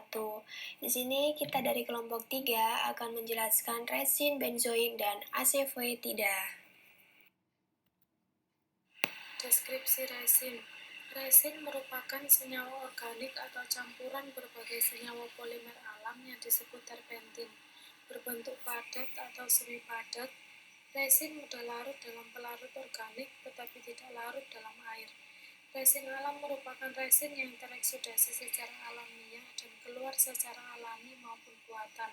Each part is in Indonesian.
wabarakatuh. Di sini kita dari kelompok 3 akan menjelaskan resin benzoin dan asefoetida. Deskripsi resin. Resin merupakan senyawa organik atau campuran berbagai senyawa polimer alam yang disebut terpentin. Berbentuk padat atau semi padat, resin mudah larut dalam pelarut organik tetapi tidak larut dalam air. Resin alam merupakan resin yang tereksidasi secara alamiah dan keluar secara alami maupun buatan.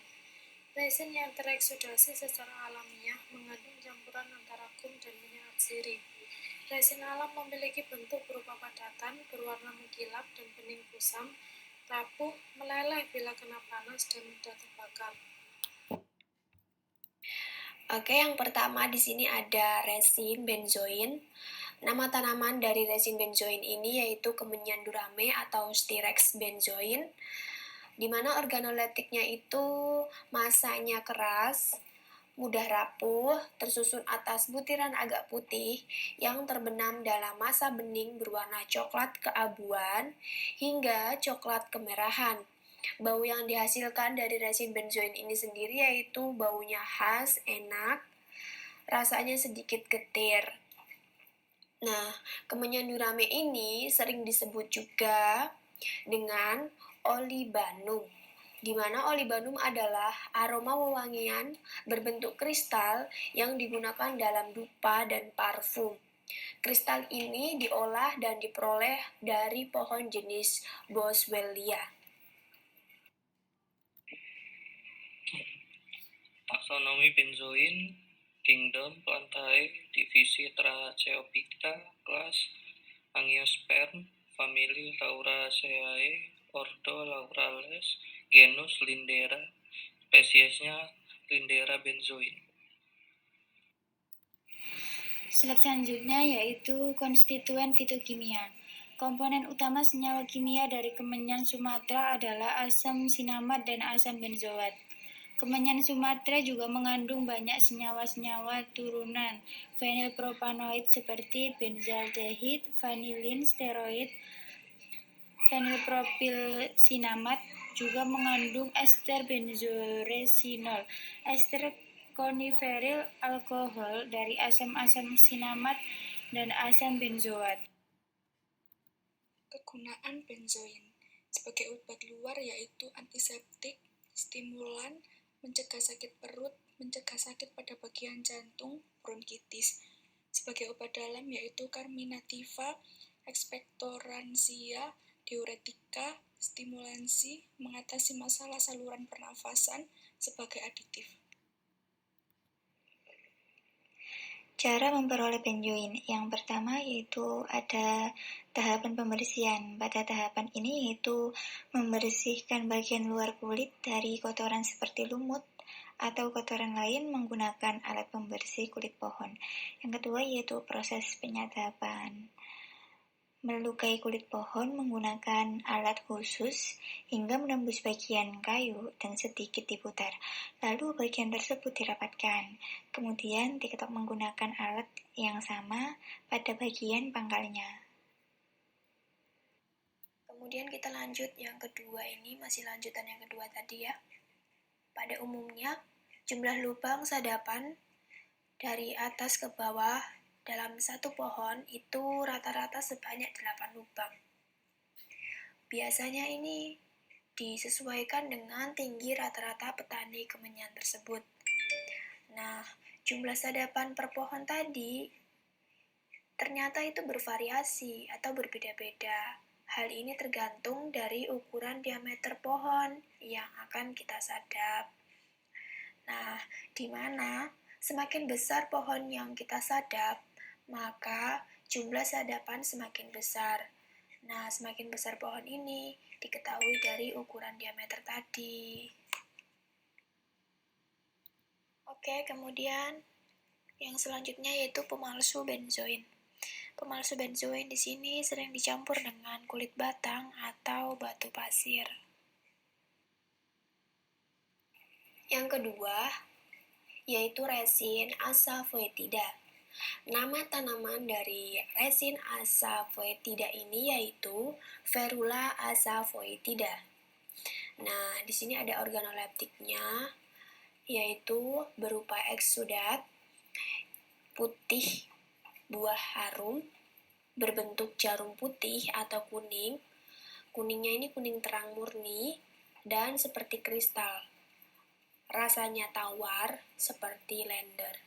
Resin yang tereksidasi secara alamiah mengandung campuran antara gum dan minyak atsiri. Resin alam memiliki bentuk berupa padatan, berwarna mengkilap dan bening kusam, rapuh, meleleh bila kena panas dan mudah terbakar. Oke, yang pertama di sini ada resin benzoin. Nama tanaman dari resin benzoin ini yaitu Kemenyan durame atau Styrex benzoin, di mana organoleptiknya itu masanya keras, mudah rapuh, tersusun atas butiran agak putih yang terbenam dalam masa bening berwarna coklat keabuan hingga coklat kemerahan. Bau yang dihasilkan dari resin benzoin ini sendiri yaitu baunya khas, enak, rasanya sedikit getir. Nah, Kemenyan durame ini sering disebut juga dengan olibanum, di mana olibanum adalah aroma wewangian berbentuk kristal yang digunakan dalam dupa dan parfum. Kristal ini diolah dan diperoleh dari pohon jenis Boswellia. Taksonomi benzoin, kingdom, Plantae, divisi Tracheophyta, kelas Angiosperm, famili Lauraceae, ordo Laurales, genus Lindera, spesiesnya Lindera benzoin. Slide selanjutnya yaitu konstituen fitokimia. Komponen utama senyawa kimia dari Kemenyan Sumatera adalah asam sinamat dan asam benzoat. Kemenyan Sumatera juga mengandung banyak senyawa-senyawa turunan fenilpropanoid seperti benzaldehid, vanilin, steroid, fenilpropil-sinamat, juga mengandung ester benzoresinol, ester coniferil alkohol dari asam-asam sinamat dan asam benzoat. Kegunaan benzoin sebagai obat luar yaitu antiseptik, stimulan, mencegah sakit perut, mencegah sakit pada bagian jantung, bronkitis. Sebagai obat dalam yaitu carminativa, ekspektoransia, diuretika, stimulansi, mengatasi masalah saluran pernafasan, sebagai aditif. Cara memperoleh benzoin. Yang pertama yaitu ada tahapan pembersihan. Pada tahapan ini yaitu membersihkan bagian luar kulit dari kotoran seperti lumut atau kotoran lain menggunakan alat pembersih kulit pohon. Yang kedua yaitu proses penyadapan. Melukai kulit pohon menggunakan alat khusus hingga menembus bagian kayu dan sedikit diputar. Lalu bagian tersebut dirapatkan. Kemudian diketok menggunakan alat yang sama pada bagian pangkalnya. Kemudian kita lanjut yang kedua, ini masih lanjutan yang kedua tadi ya. Pada umumnya, jumlah lubang sadapan dari atas ke bawah dalam satu pohon itu rata-rata sebanyak 8 lubang. Biasanya ini disesuaikan dengan tinggi rata-rata petani kemenyan tersebut. Nah, jumlah sadapan per pohon tadi ternyata itu bervariasi atau berbeda-beda. Hal ini tergantung dari ukuran diameter pohon yang akan kita sadap. Nah, di mana semakin besar pohon yang kita sadap, maka jumlah sadapan semakin besar. Nah, semakin besar pohon ini diketahui dari ukuran diameter tadi. Oke, kemudian yang selanjutnya yaitu pemalsu benzoin. Pemalsu benzoin di sini sering dicampur dengan kulit batang atau batu pasir. Yang kedua yaitu resin asafoetida. Nama tanaman dari resin asafoetida ini yaitu Ferula asafoetida. Nah, di sini ada organoleptiknya, yaitu berupa eksudat, putih, buah harum, berbentuk jarum putih atau kuning. Kuningnya ini kuning terang murni dan seperti kristal. Rasanya tawar seperti lender.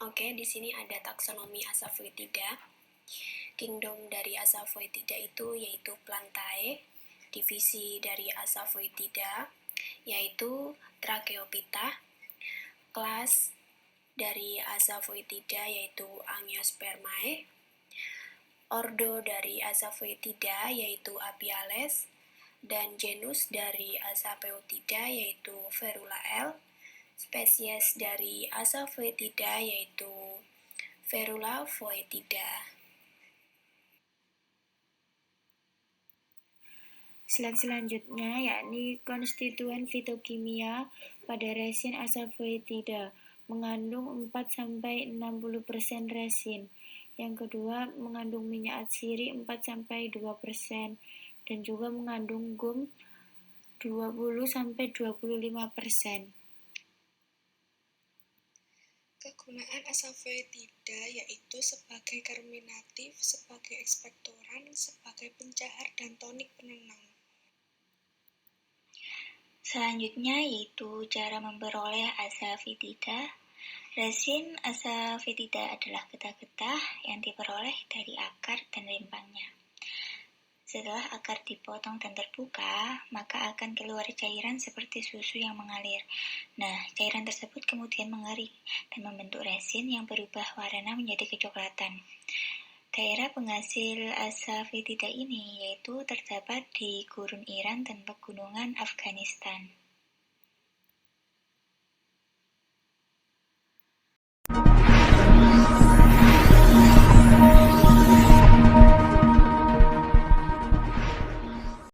Oke, di sini ada taksonomi Asafoetida. Kingdom dari Asafoetida itu yaitu Plantae. Divisi dari Asafoetida yaitu Tracheophyta. Kelas dari Asafoetida yaitu Angiospermae. Ordo dari Asafoetida yaitu Apiales. Dan genus dari Asafoetida yaitu Ferula L. Spesies dari Asafoetida yaitu Ferula foetida. Slide selanjutnya yakni konstituen fitokimia pada resin Asafoetida mengandung 4-60% resin. Yang kedua mengandung minyak atsiri 4-2% dan juga mengandung gum 20-25%. Kegunaan Asafoetida yaitu sebagai karminatif, sebagai ekspektoran, sebagai pencahar dan tonik penenang. Selanjutnya yaitu cara memperoleh Asafoetida. Resin Asafoetida adalah getah-getah yang diperoleh dari akar dan rimpangnya. Setelah akar dipotong dan terbuka, maka akan keluar cairan seperti susu yang mengalir. Nah, cairan tersebut kemudian mengering dan membentuk resin yang berubah warna menjadi kecoklatan. Daerah penghasil Asafoetida ini yaitu terdapat di gurun Iran dan pegunungan Afghanistan.